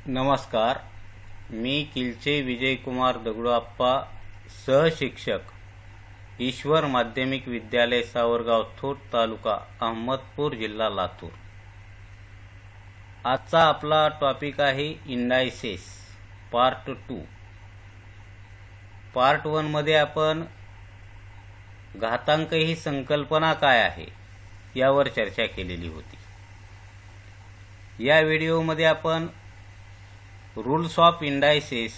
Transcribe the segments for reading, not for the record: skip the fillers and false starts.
नमस्कार. मी किलचे विजयकुमार दगडूआप्पा, सहशिक्षक, ईश्वर माध्यमिक विद्यालय सावरगाव थोट, तालुका अहमदपूर, जिल्हा लातूर. आजचा आपला टॉपिक आहे इंडायसेस पार्ट 2. पार्ट 1 मध्ये आपण घातांक ही संकल्पना काय आहे यावर चर्चा केलेली होती. या व्हिडिओमध्ये आपण रूल्स ऑफ इंडायसेस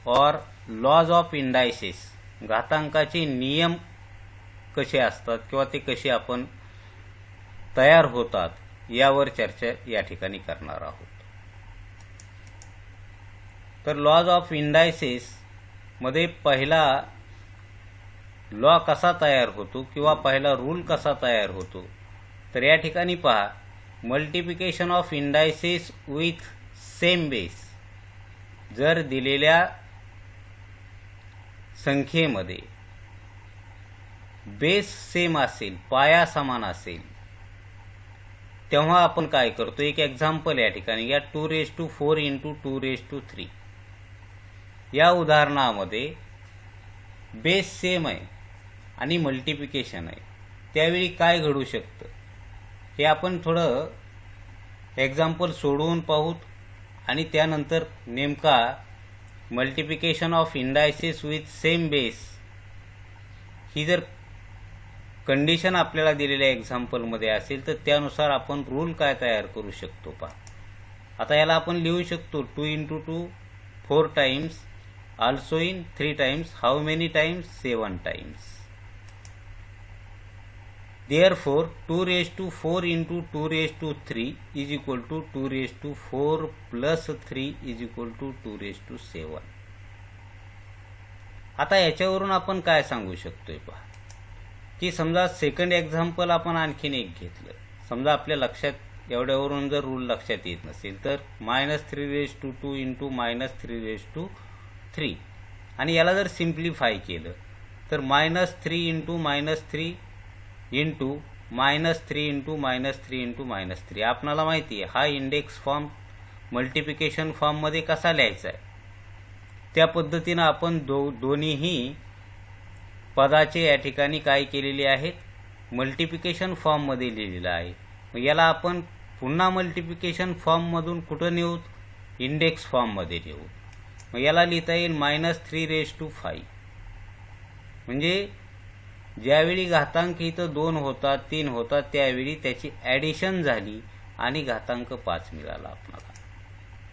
और लॉज ऑफ इंडायसेस, घातांकाचे नियम कसे असतात किंवा ते कसे आपण तयार होतात यावर चर्चा या ठिकाणी करणार आहोत. तर लॉज ऑफ इंडायसेस मध्ये पहिला लॉ कसा तयार होतो किंवा पहिला रूल कसा तयार होतो, तर या ठिकाणी पहा, multiplication of indices with same base. जर दिलेल्या संख्येमध्ये बेस सेम असेल, पाया समान असेल, तेव्हा आपण काय करतो, एक एक्झाम्पल या ठिकाणी घ्या. 2⁴ × 2�3. या उदाहरणामध्ये बेस सेम आहे आणि मल्टिप्लिकेशन आहे. त्यावेळी काय घडू शकतं हे आपण थोडं एक्झाम्पल सोडवून पाहूत आणि त्यानंतर नेमका multiplication of indices with same base ही जर कंडिशन आपल्याला दिलेल्या एक्झाम्पलमध्ये असेल तर त्यानुसार आपण रूल काय तयार करू शकतो पहा. आता याला आपण लिहू शकतो 2 × 2 4 times, also in 3 times. How many times? 7 times. Therefore 2⁴ × 2⁴ is equal to 2⁴ plus 3 is equal to 2⁷. आता याच्यावरून आपण काय सांगू शकतोय पहा, की समजा सेकंड एक्झाम्पल आपण आणखीन एक घेतलं. समजा आपल्या लक्षात एवढ्यावरून जर रूल लक्षात येत नसेल तर -3⁵ × -3 आणि याला जर सिम्प्लिफाय केलं तर -3 × -3 इंटू -3 × -3 आपणाला माहिती आहे हा इंडेक्स फॉर्म मल्टिप्लिकेशन फॉर्ममध्ये कसा लिहायचा आहे. त्या पद्धतीनं आपण दोन्हीही पदाचे या ठिकाणी काय केलेले आहेत, मल्टिप्लिकेशन फॉर्ममध्ये लिहिलेलं आहे. मग याला आपण पुन्हा मल्टिप्लिकेशन फॉर्ममधून कुठं नेऊ, इंडेक्स फॉर्ममध्ये नेऊ. मग याला लिहिता येईल -3⁵. म्हणजे ज्यावेळी घातांक इथं 2 होतात, 3 होतात, त्यावेळी त्याची ॲडिशन झाली आणि घातांक 5 मिळाला आपल्याला.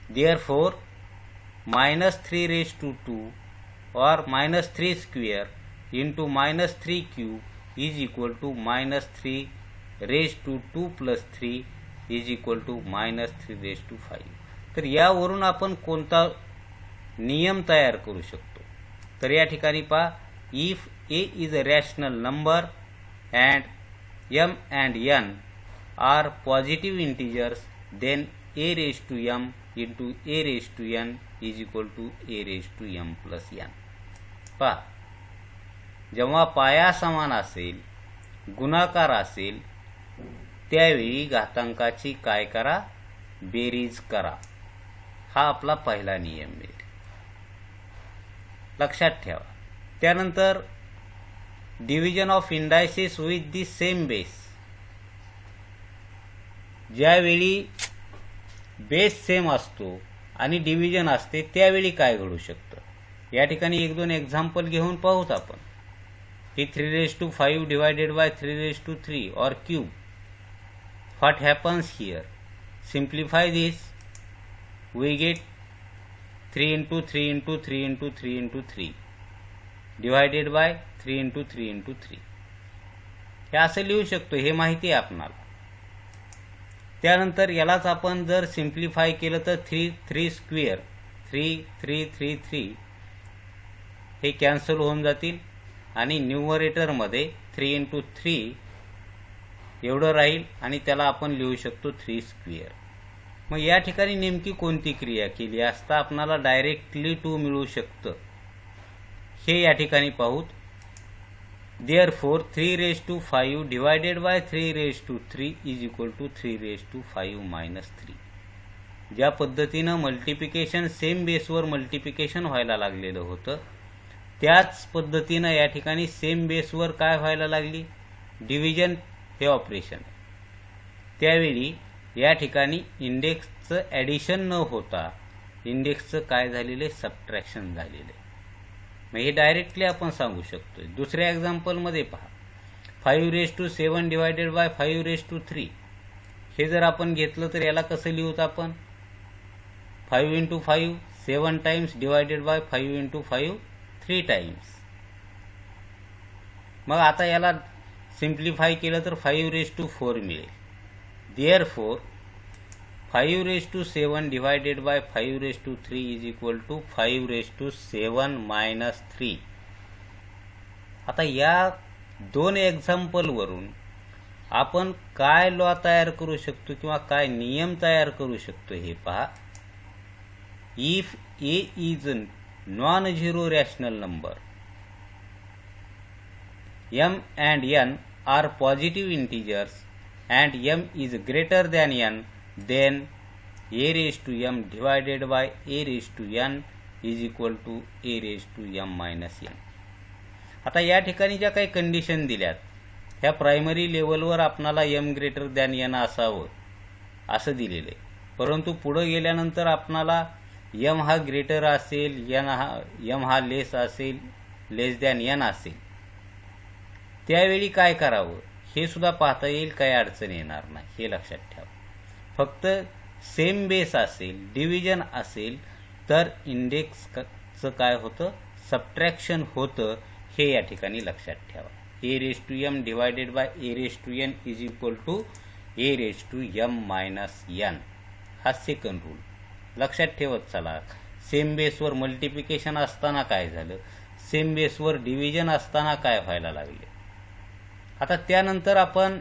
Therefore -3⁵ or -3² × -3³ is equal to -3⁵ plus 3 is equal to -3⁵. तर यावरून आपण कोणता नियम तयार करू शकतो, तर या ठिकाणी पहा, if a is a rational number and m and n are positive integers, then a⁻m into a⁻n is equal to a⁻m plus n. पहा, जेव्हा पाया समान असेल, गुणाकार असेल, त्यावेळी घातांकाची काय करा, बेरीज करा. हा आपला पहिला नियम आहे, लक्षात ठेवा. त्यानंतर division of indices with the same base. ज्यावेळी बेस सेम असतो आणि डिव्हिजन असते त्यावेळी काय घडू शकतं, या ठिकाणी 1-2 एक्झाम्पल घेऊन पाहूत आपण. ही 3⁵ divided by 3⁵ or cube. What happens here? Simplify this. We get 3 × 3 × 3 × 3 × 3 divided by 3 × 3 × 3. हे असं लिहू शकतो, हे माहिती आहे आपणाला. त्यानंतर यालाच आपण जर सिम्प्लिफाय केलं तर 3² 3 हे कॅन्सल होऊन जातील आणि न्यूमरेटरमध्ये 3 × 3 एवढं राहील आणि त्याला आपण लिहू शकतो 3². मग या ठिकाणी नेमकी कोणती क्रिया केली असता आपणाला डायरेक्टली 2 मिळू शकतं हे या ठिकाणी पाहूत. Therefore 3⁵ divided by 3⁵ is equal to 3⁵ - 3. ज्या पद्धतीनं मल्टिप्लिकेशन सेम बेसवर मल्टिप्लिकेशन व्हायला लागलेलं होतं, त्याच पद्धतीनं या ठिकाणी सेम बेसवर काय व्हायला लागली, डिव्हिजन हे ऑपरेशन. त्यावेळी या ठिकाणी इंडेक्सचं ॲडिशन न होता इंडेक्सचं काय झालेलं आहे, सबट्रॅक्शन झालेलं आहे. मग हे डायरेक्टली आपण सांगू शकतो. दुसऱ्या एक्झाम्पलमध्ये पहा, 5�7 डिवायडेड बाय 5�3. हे जर आपण घेतलं तर याला कसं लिहूत आपण, 5 × 5 7 टाइम्स डिवायडेड बाय 5 × 5 3 टाइम्स. मग आता याला सिम्प्लिफाय केलं तर 5⁴ मिळेल. Therefore 5�7 divided by 5�3 is equal to 5�7 - 3. आता या दोन एक्झाम्पलवरून आपण काय लॉ तयार करू शकतो किंवा काय नियम तयार करू शकतो हे पहा. If a is non zero rational number, m and n are positive integers and m is greater than n, then a raised to m divided by a raised to n is equal to a raised to m minus n. आता या ठिकाणी ज्या काही condition दिल्यात, ह्या primary लेवलवर आपणाला m greater than n असावं असं दिलेलं आहे. परंतु पुढे गेल्यानंतर आपणाला m हा ग्रेटर असेल, m हा लेस असेल, लेस दॅन n असेल, त्यावेळी काय करावं हे सुद्धा पाहता येईल, काही अडचण येणार नाही, हे लक्षात ठेवा. फक्त सेम बेस असेल, डिव्हिजन असेल तर इंडेक्सचं काय होतं, सबट्रॅक्शन होतं, हे या ठिकाणी लक्षात ठेवा. a raised to m divided by a raised to n is equal to a raised to m minus n. हा सेकंड रूल लक्षात ठेवत चला. सेम बेसवर मल्टिप्लिकेशन असताना काय झालं, सेम बेसवर डिव्हिजन असताना काय व्हायला लागले. आता त्यानंतर आपण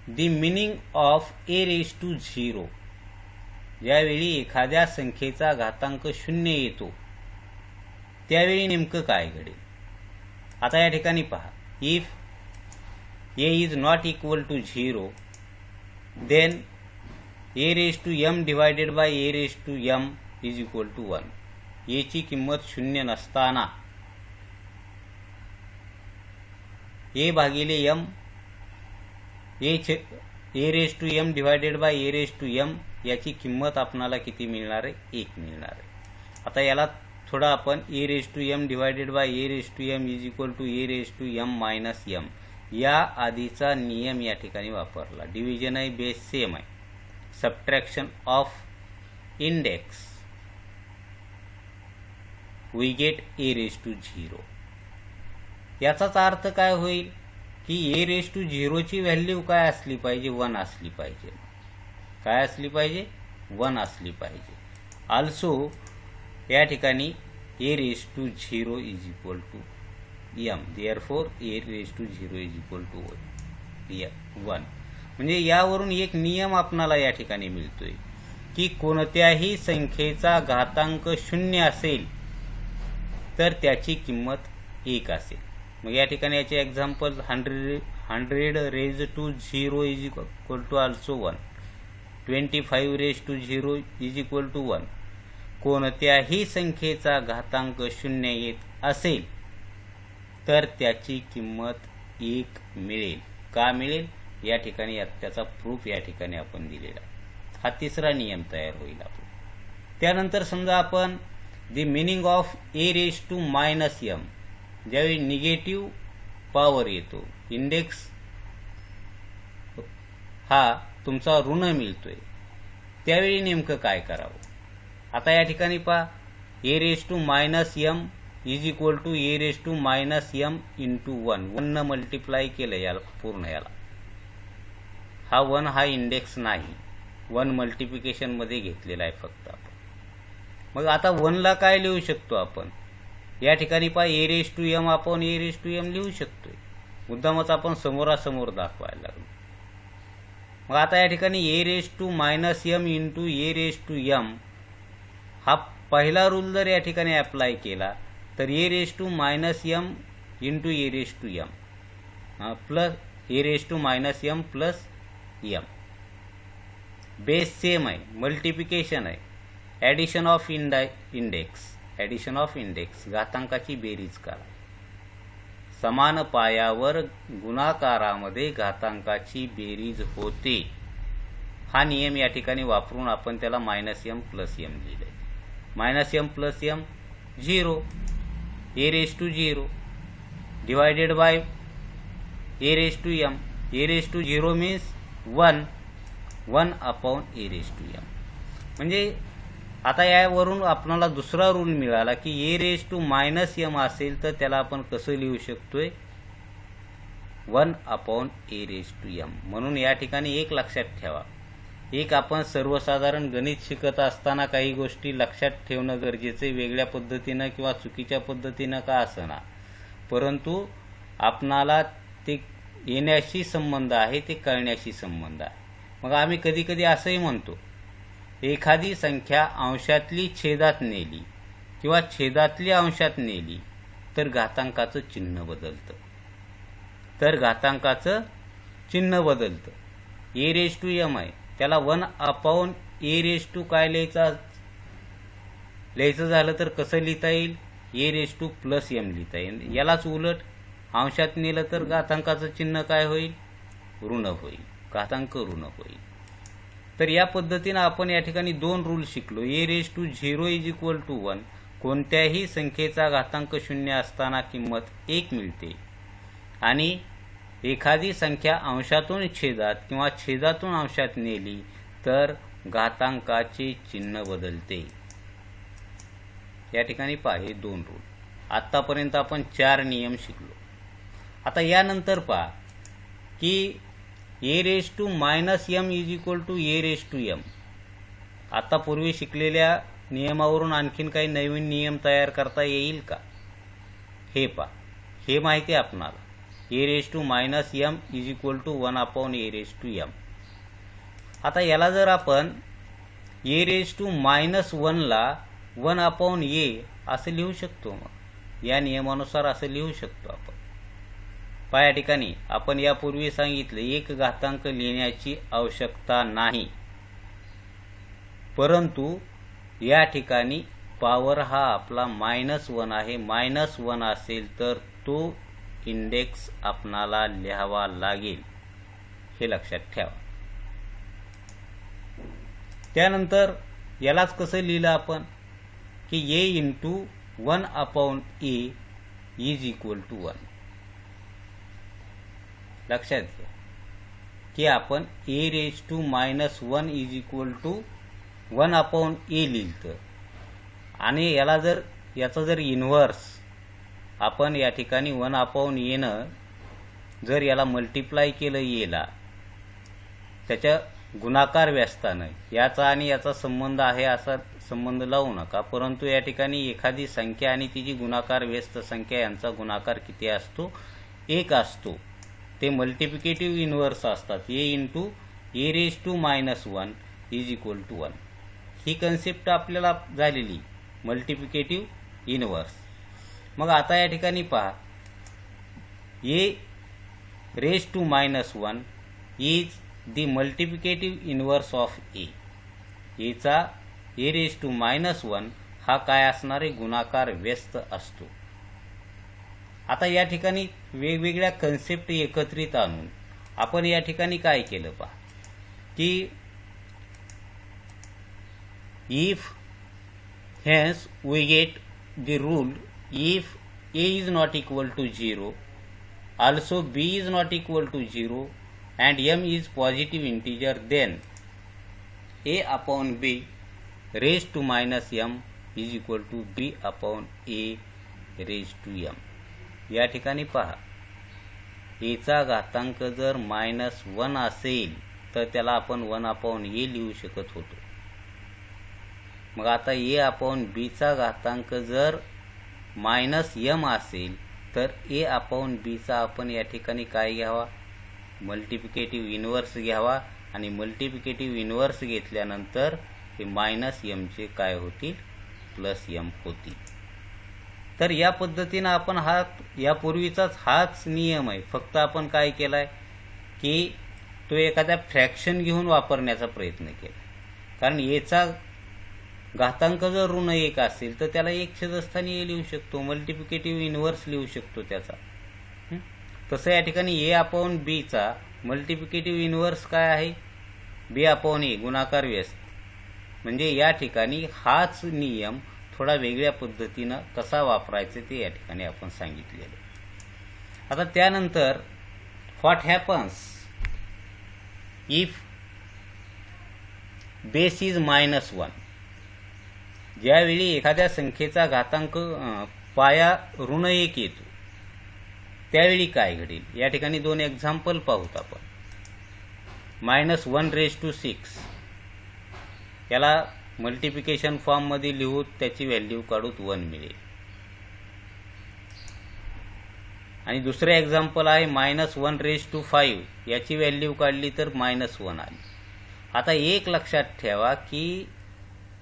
the meaning of a raise to 0, ज्यावेळी एखाद्या संख्येचा घातांक 0 येतो त्यावेळी नेमकं काय घडेल. आता या ठिकाणी पहा, if a is not equal to 0 then a raise to m divided by a raise to m is equal to 1. A ची किंमत 0 नसताना ए भागिले m, a raise to m divided by a raise to m याची किंमत आपणाला किती मिळणार आहे, 1 मिळणार आहे. आता याला थोडा आपण a raise to m divided by a raise to m is equal to a raise to m minus m या आधीचा नियम या ठिकाणी वापरला. डिव्हिजन आहे, बेस सेम आहे. Subtraction of index we get a raise to 0. याचाच अर्थ काय होईल की ए रेज टू 0 ची व्हॅल्यू काय असली पाहिजे, 1 असली पाहिजे. काय असली पाहिजे, 1 असली पाहिजे. आल्सो या ठिकाणी a raise to 0 is equal to m, therefore a raise to 0 is equal to 1. म्हणजे यावरून एक नियम आपणाला या ठिकाणी मिळतोय की कोणत्याही संख्येचा घातांक 0 असेल तर त्याची किंमत 1 असेल. मग या ठिकाणी याचे example 100 raise to 0 is equal to also 1, 25 raise to 0 is equal to 1. कोणत्याही संख्येचा घातांक 0 येत असेल तर त्याची किंमत 1 मिळेल. का मिळेल, या ठिकाणी त्याचा प्रूफ या ठिकाणी आपण दिलेला. हा तिसरा नियम तयार होईल आपला. त्यानंतर समजा आपण the meaning of a raise to minus m, ज्यावेळी निगेटिव्ह पॉवर येतो, इंडेक्स हा तुमचा ऋण मिळतोय, त्यावेळी नेमकं काय करावं. आता या ठिकाणी पहा, a raise to minus m is equal to a raise to minus m into 1. 1 न मल्टिप्लाय केलं याला पूर्ण याला. हा 1 हा इंडेक्स नाही, 1 मल्टिप्लिकेशन मध्ये घेतलेला आहे फक्त आपण. मग आता 1 ला काय लिहू शकतो आपण, या ठिकाणी पहा ए रेज टू m आपण ए रेज टू m लिहू शकतोय. मुद्दामच आपण समोरासमोर दाखवायला लागलो. मग आता या ठिकाणी a raise to minus m into a raise to m हा पहिला रूल जर या ठिकाणी अप्लाय केला तर a raise to minus m into a raise to m plus a raise to minus m plus m base same आहे, multiplication आहे, addition of index घातांकाची बेरीज करा. समान पायावर गुणाकारामध्ये घातांकाची बेरीज होते. हा नियम या ठिकाणी वापरून आपण त्याला -m + m लिहिले. -m + m 0, a⁻0 divided by a⁻m. a⁻0 means 1 upon a⁻m. म्हणजे आता यावरून आपल्याला दुसरा रूल मिळाला की a⁻−m असेल तर त्याला आपण कसं लिहू शकतोय, 1 अपॉन a⁻m. म्हणून या ठिकाणी एक लक्षात ठेवा, एक आपण सर्वसाधारण गणित शिकत असताना काही गोष्टी लक्षात ठेवणं गरजेचं, वेगळ्या पद्धतीनं किंवा चुकीच्या पद्धतीनं का असना, परंतु आपणाला ते येण्याशी संबंध आहे, ते कळण्याशी संबंध आहे. मग आम्ही कधी कधी असंही म्हणतो, एखादी संख्या अंशातली छेदात नेली किंवा छेदातली अंशात नेली तर घातांकाचं चिन्ह बदलतं. a⁻m आहे, त्याला 1 अपॉन a⁻ काय लिहायचं झालं तर कसं लिहिता येईल, a⁻+m लिहिता येईल. यालाच उलट अंशात नेलं तर घातांकाचं चिन्ह काय होईल, ऋण होईल, घातांक ऋण होईल. तर या पद्धतीनं आपण या ठिकाणी 2 रूल शिकलो. a⁻0 = 1, कोणत्याही संख्येचा घातांक 0 असताना किंमत 1 मिळते, आणि एखादी संख्या अंशातून छेदात किंवा छेदातून अंशात नेली तर घातांकाचे चिन्ह बदलते. या ठिकाणी पहा, हे 2 रूल. आत्तापर्यंत आपण 4 नियम शिकलो. आता यानंतर पहा की a⁻−m = a⁻m. आता पूर्वी शिकलेल्या नियमावरून आणखीन काही नवीन नियम तयार करता येईल का, हे पहा. हे माहिती आहे आपणाला, a⁻−m = 1 अपॉन a⁻m. आता याला जर आपण a⁻−1 ला 1 अपॉन a असं लिहू शकतो. मग या नियमानुसार असं लिहू शकतो आपण. पहा, या ठिकाणी आपण यापूर्वी सांगितले एक घातांक लिहिण्याची आवश्यकता नाही, परंतु या ठिकाणी पॉवर हा आपला -1 आहे. -1 असेल तर तो इंडेक्स आपणाला लिहावा लागेल, हे लक्षात ठेवा. त्यानंतर यालाच कसं लिहिलं आपण की a⁻1 अपॉन a = 1. लक्षात घ्या की आपण a⁻−1 = 1 अपॉन a लिहिलं, आणि याचा जर इन्व्हर्स आपण या ठिकाणी 1 अपॉन a नं जर याला मल्टिप्लाय केलं, येला त्याच्या गुणाकार व्यस्तानं, याचा आणि याचा संबंध आहे असा संबंध लावू नका, परंतु या ठिकाणी एखादी संख्या आणि तिची गुणाकार व्यस्त संख्या यांचा गुणाकार किती असतो, 1 असतो. ते मल्टिप्लिकेटिव्ह इन्व्हर्स असतात. a⁻1 = 1. ही कन्सेप्ट आपल्याला झालेली मल्टिप्लिकेटिव्ह इन्व्हर्स. मग आता या ठिकाणी पहा, a⁻1 is the multiplicative inverse of a. याचा a⁻−1 हा काय असणारे गुणाकार व्यस्त असतो. आता या ठिकाणी वेगवेगळ्या कन्सेप्ट एकत्रित आणून आपण या ठिकाणी काय केलं पहा की if hence we get the rule, if a is not equal to 0, also b is not equal to 0 and m is positive integer, then a upon b raised to -m is equal to b upon a raised to m. या ठिकाणी पहा, a चा घातांक जर -1 असेल तर त्याला आपण 1 अपॉन a लिहू शकत होतो. मग आता a अपॉन b चा घातांक जर -m असेल तर a अपॉन b चा आपण या ठिकाणी काय घ्यावा, मल्टिप्लिकेटिव्ह इन्व्हर्स घ्यावा, आणि मल्टिप्लिकेटिव्ह इन्व्हर्स घेतल्यानंतर हे -m चे काय होतील, +m होतील. तर या पद्धतीनं आपण यापूर्वीचाच हाच नियम आहे, फक्त आपण काय केलाय की तो एखाद्या फ्रॅक्शन घेऊन वापरण्याचा प्रयत्न केला, कारण याचा घातांक जर ऋण 1 असेल तर त्याला 1 छेदस्थानी ए लिहू शकतो, मल्टिप्लिकेटिव्ह इनव्हर्स लिहू शकतो त्याचा. तसं या ठिकाणी ए अपॉन बी चा मल्टिप्लिकेटिव्ह इनव्हर्स काय आहे, बी अपॉन ए गुणाकार व्यस्त. म्हणजे या ठिकाणी हाच नियम थोडा वेगळ्या पद्धतीनं कसा वापरायचा ते या ठिकाणी आपण सांगितलेलं. आता त्यानंतर what happens if base is -1. ज्यावेळी एखाद्या संख्येचा घातांक पाया ऋण 1 येतो त्यावेळी काय घडेल. या ठिकाणी 2 एक्झाम्पल पाहूत आपण. -1⁶, याला मल्टिप्लिकेशन फॉर्म मध्ये लिहूत त्याची व्हॅल्यू काढूत 1 मिळेल. आणि दुसरे एक्झाम्पल आहे -1⁵, याची व्हॅल्यू काढली तर -1 आली. आता एक लक्षात ठेवा की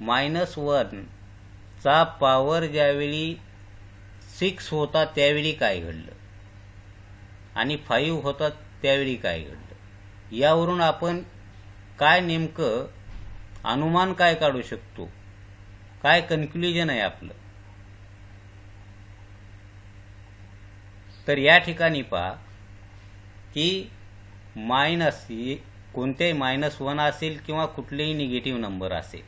-1 चा पॉवर ज्यावेळी 6 होता त्यावेळी काय घडलं आणि 5 होता त्यावेळी काय घडलं, यावरून आपण काय नेमकं अनुमान काय काढू शकतो, काय कन्क्लुजन आहे आपलं. तर या ठिकाणी पहा की कोणत्याही -1 असेल किंवा कुठलेही निगेटिव्ह नंबर असेल,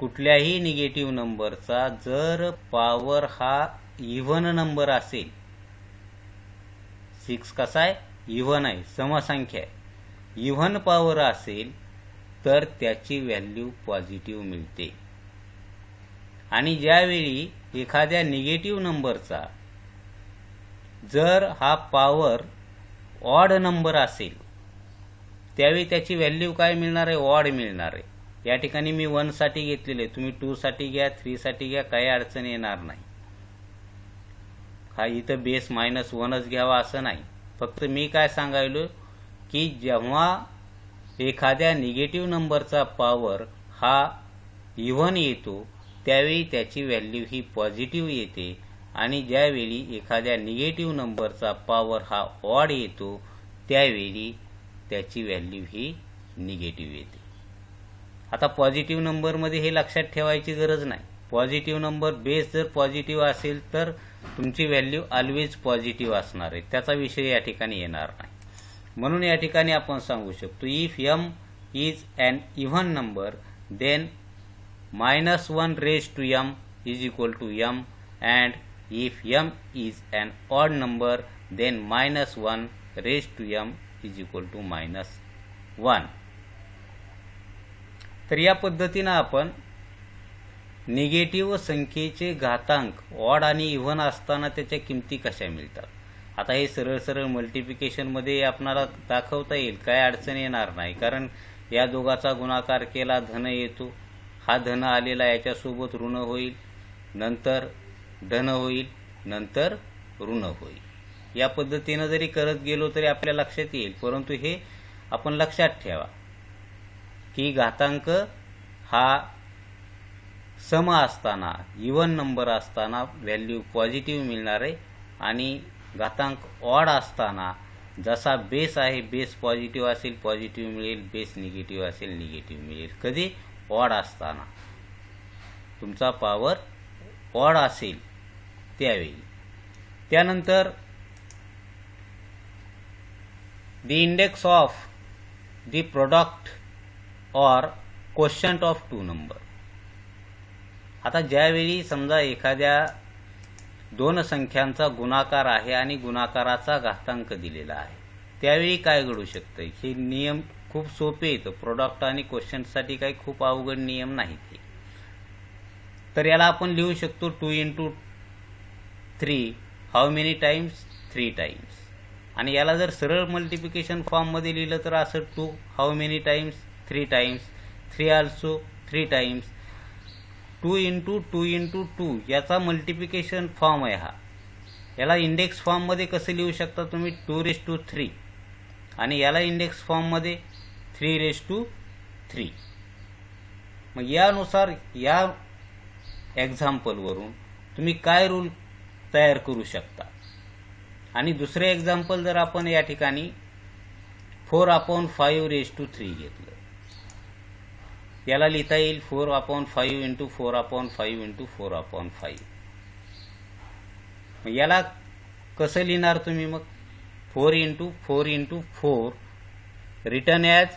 कुठल्याही निगेटिव्ह नंबरचा जर पॉवर हा इव्हन नंबर असेल, 6 कसा आहे, इव्हन आहे, समसंख्या आहे, इव्हन पॉवर असेल तर त्याची व्हॅल्यू पॉझिटिव्ह मिळते. आणि ज्यावेळी एखाद्या निगेटिव्ह नंबरचा जर हा पॉवर ऑड नंबर असेल त्यावेळी त्याची व्हॅल्यू काय मिळणार आहे, ऑड मिळणार आहे. या ठिकाणी मी 1 साठी घेतलेले, तुम्ही 2 साठी घ्या, 3 साठी घ्या, काही अडचण येणार नाही. हा इथं बेस -1च घ्यावा असं नाही. फक्त मी काय सांगायलो की जेव्हा एखाद्या निगेटिव्ह नंबरचा पॉवर हा इव्हन येतो त्यावेळी त्याची व्हॅल्यू ही पॉझिटिव्ह येते, आणि ज्यावेळी एखाद्या निगेटिव्ह नंबरचा पॉवर हा ऑड येतो त्यावेळी त्याची व्हॅल्यू ही निगेटिव्ह येते. आता पॉझिटिव्ह नंबरमध्ये हे लक्षात ठेवायची गरज नाही. पॉझिटिव्ह नंबर बेस जर पॉझिटिव्ह असेल तर तुमची व्हॅल्यू ऑलवेज पॉझिटिव्ह असणार आहे, त्याचा विषय या ठिकाणी येणार नाही. म्हणून या ठिकाणी आपण सांगू शकतो if m is an even number then -1⁻m is equal to m, and if m is an odd number then -1⁻m is equal to -1. तर या पद्धतीनं आपण निगेटिव्ह संख्येचे घातांक ऑड आणि इव्हन असताना त्याच्या किमती कशा मिळतात. आता हे सरळ सरळ मल्टिप्लिकेशन मध्ये आपल्याला दाखवता येईल, काय अडचण येणार नाही, कारण या दोघाचा गुणाकार केला धन येतो, हा धन आलेला याच्यासोबत ऋण होईल, नंतर धन होईल, नंतर ऋण होईल. या पद्धतीनं जरी करत गेलो तरी आपल्या लक्षात येईल. परंतु हे आपण लक्षात ठेवा की घातांक हा सम असताना, इव्हन नंबर असताना व्हॅल्यू पॉझिटिव्ह मिळणार आहे, आणि घातांक ऑड असताना जसा बेस आहे बेस पॉझिटिव्ह असेल पॉझिटिव्ह मिळेल, बेस निगेटिव्ह असेल निगेटिव्ह मिळेल. कधी, ऑड असताना. तुमचा पॉवर ऑड असेल त्यावेळी. त्यानंतर the index of the product or quotient of two number. आता ज्यावेळी समजा एखाद्या 2 संख्यांचा गुणाकार आहे आणि गुणाकाराचा घातांक दिलेला आहे त्यावेळी काय घडू शकतं. हे नियम खूप सोपे आहेत, प्रोडक्ट आणि क्वोशंटसाठी काही खूप अवघड नियम नाहीत. तर याला आपण लिहू शकतो 2 × 3 हाऊ मेनी टाइम्स, 3 टाइम्स. आणि याला जर सरळ मल्टिप्लिकेशन फॉर्म मध्ये लिहिलं तर असं 2 how many times, 3 times, 3 also 3 times. 2 × 2 × 2 याचा मल्टिप्लिकेशन फॉर्म आहे हा. याला इंडेक्स फॉर्म मध्ये कसं लिहू शकता तुम्ही, 2�3, आणि याला इंडेक्स फॉर्म मध्ये 3�3. मग यानुसार या एक्झाम्पल वरून तुम्ही काय रूल तयार करू शकता. आणि दुसरे एक्झाम्पल जर आपण या ठिकाणी 4/5 रेज टू 3 घेतलं, याला लिहिता येईल 4/5 इंटू 4/5 इंटू 4/5. याला कसं लिहिणार तुम्ही मग? 4 into 4 into 4 written as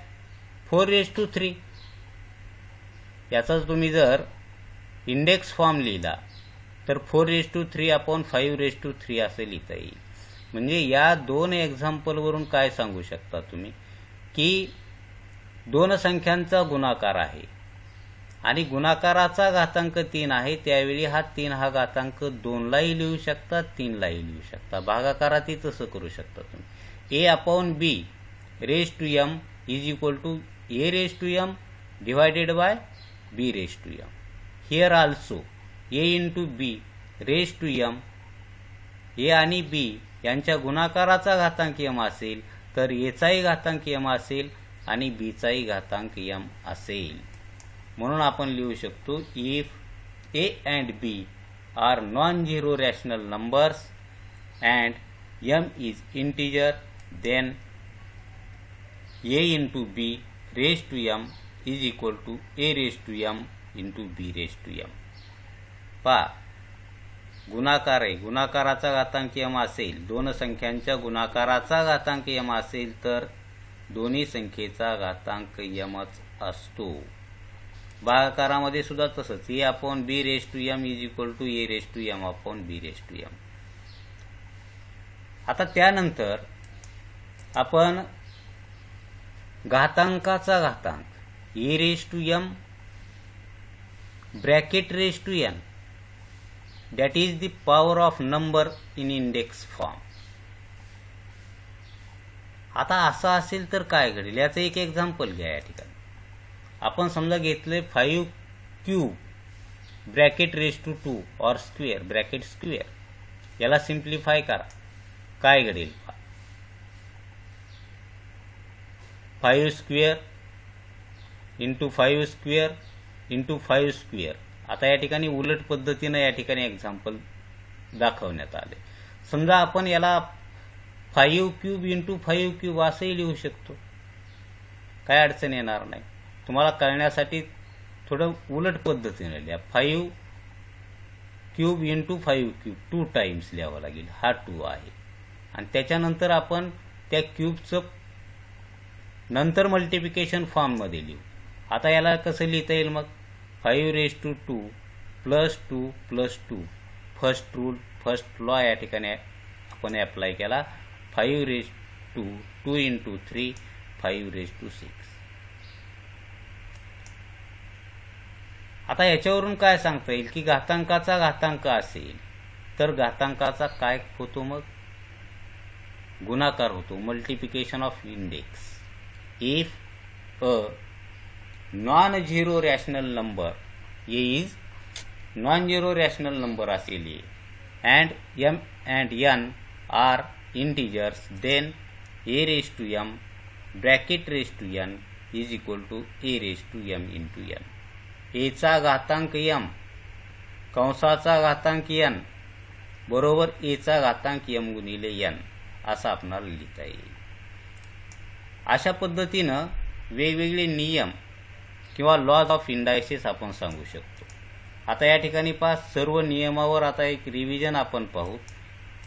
4 raise to 3. याचाच तुम्ही जर इंडेक्स फॉर्म लिहिला तर 4 रेज टू 3/5 रेज टू 3 असं लिहिता येईल. म्हणजे या दोन एक्झाम्पलवरून काय सांगू शकता तुम्ही की दोन संख्यांचा गुणाकार आहे आणि गुणाकाराचा घातांक 3 आहे, त्यावेळी हा 3 हा घातांक 2 लाही लिहू शकता, 3 लाही लिहू शकता. भागाकारातही तसं करू शकता तुम्ही. a/b raise to m is equal to a raise to m divided by b raise to m. Here also a into b raise to m, a आणि b यांच्या गुणाकाराचा घातांक m असेल तर a चाही घातांक m असेल आणि b चाही घातांक m असेल. म्हणून आपण लिहू शकतो if a and b are non-zero rational numbers and m is integer, then a into b raised to m is equal to a raised to m into b raised to m. पहा, गुणाकार आहे, गुणाकाराचा घातांक m असेल, दोन संख्यांच्या गुणाकाराचा घातांक m असेल तर दोन्ही संख्येचा घातांक mच असतो. भागाकारामध्ये सुद्धा तसंच a/b raise to m is equal to a raise to m/b raise to m. आता त्यानंतर आपण घातांकाचा घातांक a raise to m bracket raise to n, that is the power of number in index form. आता असं असेल तर काय घडेल याचं एक एक्झाम्पल घ्या. या ठिकाणी आपण समजा घेतले 5 क्यूब ब्रॅकेट रेज टू 2 और स्क्वेअर ब्रॅकेट स्क्वेअर. याला सिम्प्लिफाय करा, काय घडेल? 5 square into 5 square into 5 square. आता या ठिकाणी उलट पद्धतीनं या ठिकाणी एक्झाम्पल दाखवण्यात आले. समजा आपण याला 5 क्यूब इंटू 5 क्यूब असंही लिहू शकतो, काय अडचण येणार नाही. तुम्हाला कळण्यासाठी थोडं उलट पद्धतीने लिहा. 5 क्यूब इंटू 5 क्यूब 2 टाइम्स लिहावं लागेल, हा 2 आहे. आणि त्याच्यानंतर आपण त्या क्यूबचं नंतर मल्टिप्लिकेशन फॉर्ममध्ये लिहू. आता याला कसं लिहिता येईल मग? 5 raise to 2 plus 2 plus 2. First rule first law या ठिकाणी आपण अप्लाय केला. 5 raise to 2 into 3 5 raise to 6. आता याच्यावरून काय सांगता येईल की घातांकाचा घातांक असेल तर घातांकाचा काय होतो? मग गुणाकार होतो, multiplication of index. If a non-zero rational number a is non-zero rational number असेल and m and n are integers, then a raised to m bracket raised to n is equal to a raised to m into n. a चा घातांक m कंसाचा घातांक n बरोबर a चा घातांक m गुणिले n असं आपल्याला लिहिता येईल. अशा पद्धतीनं वेगवेगळे नियम किंवा लॉज ऑफ इंडायसिस आपण सांगू शकतो. आता या ठिकाणी पहा, सर्व नियमावर आता एक रिव्हिजन आपण पाहू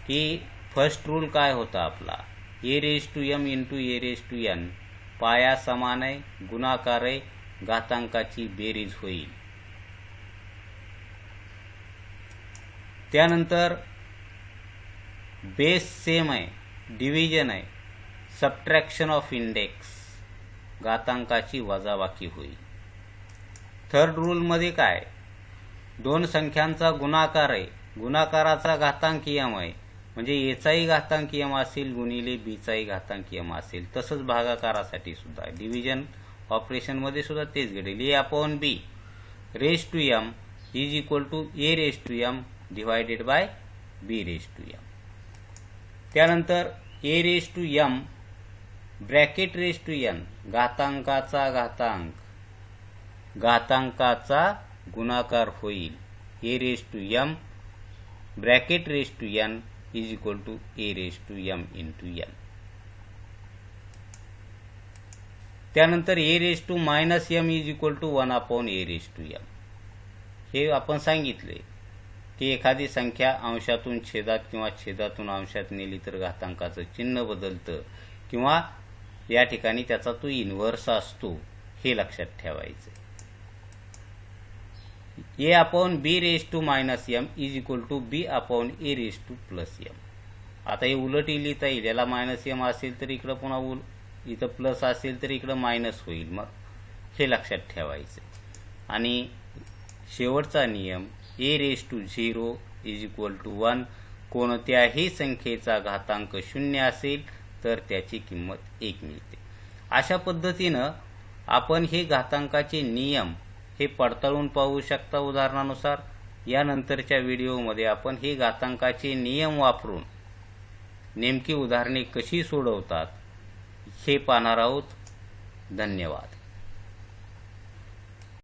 की फर्स्ट रूल काय होता आपला? A raise to m into a raise to n. पाया समान आहे, गुणाकार आहे, घातांकाची बेरीज होईल. त्यानंतर बेस सेम आहे, डिव्हिजन आहे, सबट्रॅक्शन ऑफ इंडेक्स, घातांकाची वजाबाकी होईल. थर्ड रूलमध्ये काय? दोन संख्यांचा गुणाकार आहे, गुणाकाराचा घातांक m आहे, म्हणजे a चाही घातांक m असेल गुणिले b चाही घातांक m असेल. तसंच भागाकारासाठी सुद्धा डिव्हिजन ऑपरेशनमध्ये सुद्धा तेच घडेल. a/b raise to m is equal to a raise to m divided by b raise to m. त्यानंतर a raise to m bracket raise to n, घातांकाचा घातांक, घातांकाचा गुणाकार होईल. a raise to m bracket raise to n is equal to a raise to m into n. त्यानंतर a raise to minus m is equal to 1/a raise to m. हे आपण सांगितले की एखादी संख्या अंशातून छेदात किंवा छेदातून अंशात नेली तर घातांकाचं चिन्ह बदलतं किंवा या ठिकाणी त्याचा तो इन्व्हर्स असतो, हे लक्षात ठेवायचं. a/b raise to minus m is equal to b/a raise to plus m. आता हे उलट लिहिता येईल. याला मायनस m असेल तर इकडं पुन्हा इथं प्लस असेल तर इकडं मायनस होईल. मग हे लक्षात ठेवायचं. आणि शेवटचा नियम a raise to 0 is equal to 1. कोणत्याही संख्येचा घातांक 0 असेल तर त्याची किंमत 1 मिळते. अशा पद्धतीनं आपण हे घातांकाचे नियम हे पडताळून पाहू शकता उदाहरणानुसार. यानंतरच्या व्हिडिओमध्ये आपण हे घातांकाचे नियम वापरून नेमकी उदाहरणे कशी सोडवतात हे पाहणार आहोत. धन्यवाद.